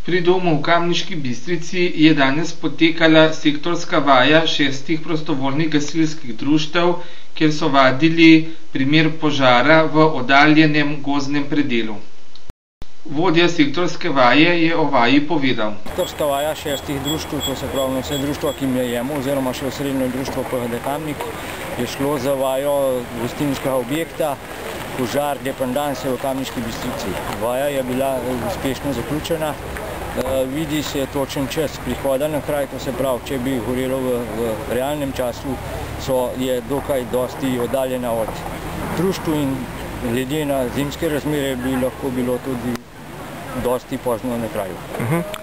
Pri domu v Kamniški Bistrici je danes potekala sektorska vaja 6 prostovoljnih gasilskih društev, kjer so vadili primer požara v oddaljenem gozdnem predelu. Vodja sektorske vaje je o vaji povedal. Sektorska vaja 6 društev, to se pravi vse društva, ki mi je jemo, oziroma še osrednje društvo PHD Kamnik, je šlo za vajo gostinskega objekta Požar Dependanse v Kamniški Bistrici. Vaja je bila uspešno zaključena. Vidi se točen čas prihoda na kraj, to se pravi, če bi gorelo v realnem času, je dokaj dosti oddaljena od društv in glede na zimske razmere bi lahko bilo tudi dosti pozno na kraju.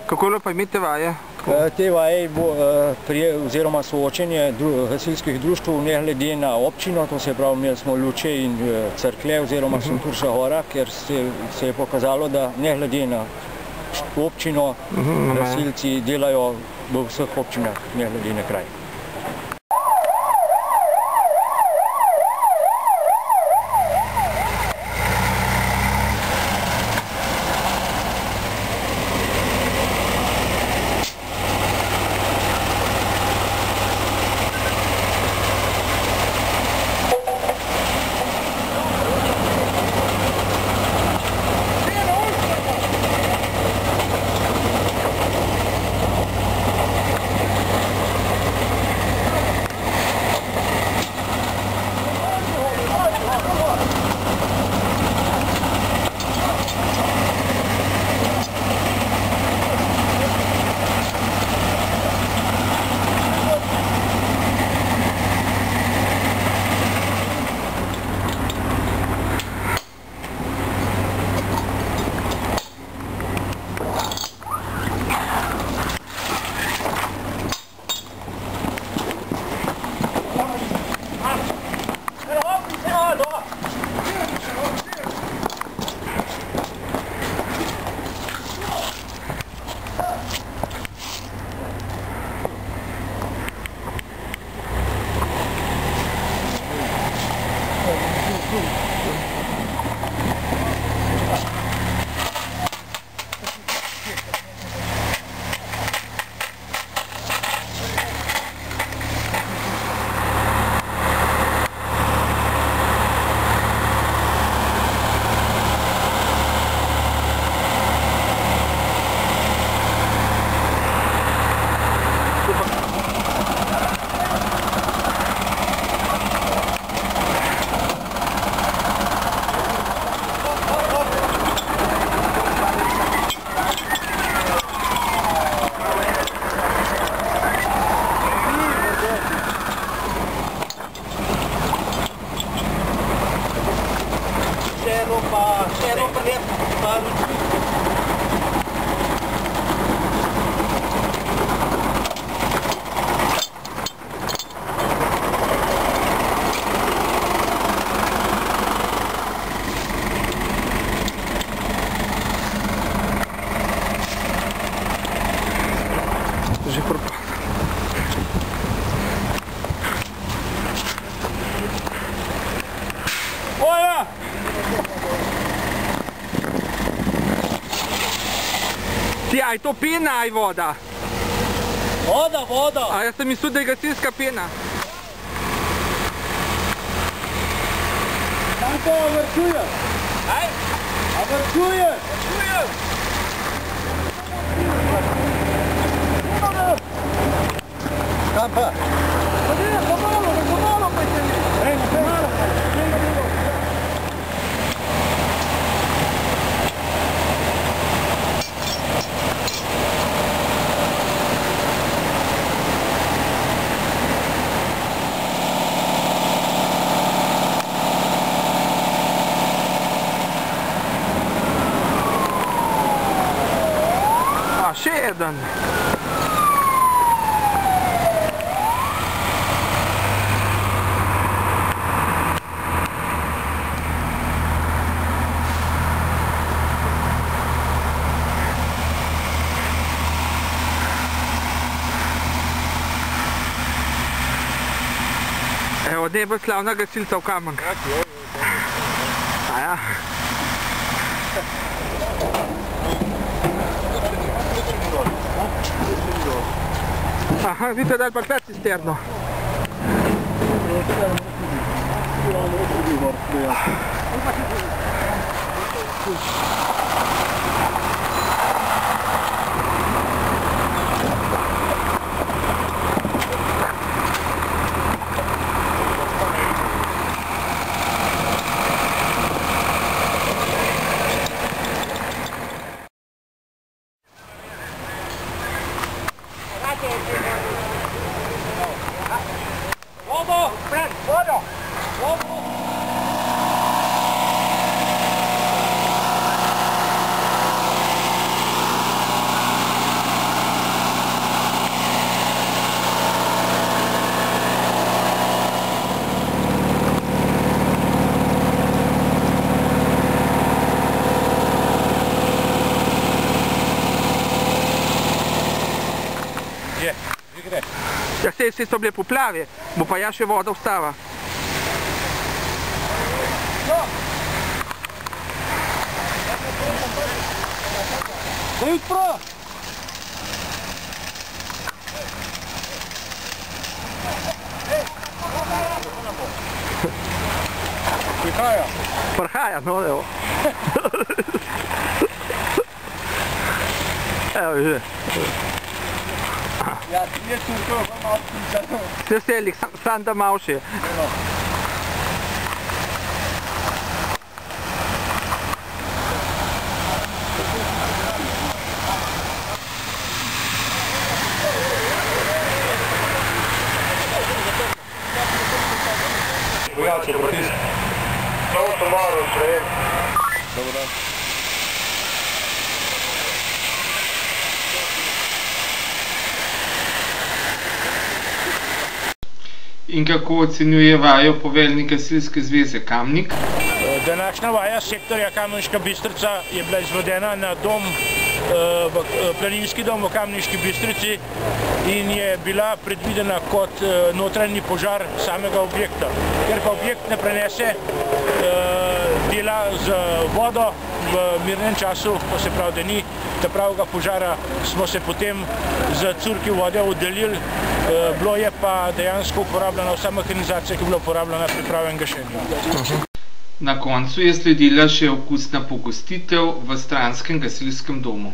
Kako pa imate vaje? Te vaje oziroma soočenje gasilskih društv ne glede na občino, to se pravi, imeli smo Luče in Cerklje oziroma Šentjurska gora, ker se je pokazalo, da ne glede na občino, gasilci delajo v vseh občinah, ne glede na kraj. A je to pena, a je voda? Voda! A jaz sem mislil, da je gasilska pena. Tanko, vrčuje! Kaj? A vrčuje! Kam pa? Pomalo pa je ne. Še eden. Evo, najbolj slavna gasilca v Kamenk. A ja. Aha, vi ste dali pa pet cisterno. Ja, sej so bile poplave, bo pa ja še voda ostava. Da jutro! Prihaja. Prihaja, no, evo. Evo, že. Ja, je tukaj, malo pisano. Vse selik, sam da malo še. Vojače, pritisk. Samo tomaro, sprejem. Dobar dan. In kako ocenjuje vajo poveljnik Gasilske zveze Kamnik? Današnja vaja sektorja Kamniška Bistrica je bila izvedena na dom, planinski dom v Kamniški Bistrici in je bila predvidena kot notranji požar samega objekta. Ker pa objekt ne prenese dela z vodo v mirnem času, to se pravi, da ni pravega požara, smo se potem z curki vode oddelili. Bilo je pa dejansko uporabljena vsa mehanizacija, ki je bila uporabljena pri pravem gašenju. Na koncu je sledila še okusna pogostitev v stranskem gasilskem domu.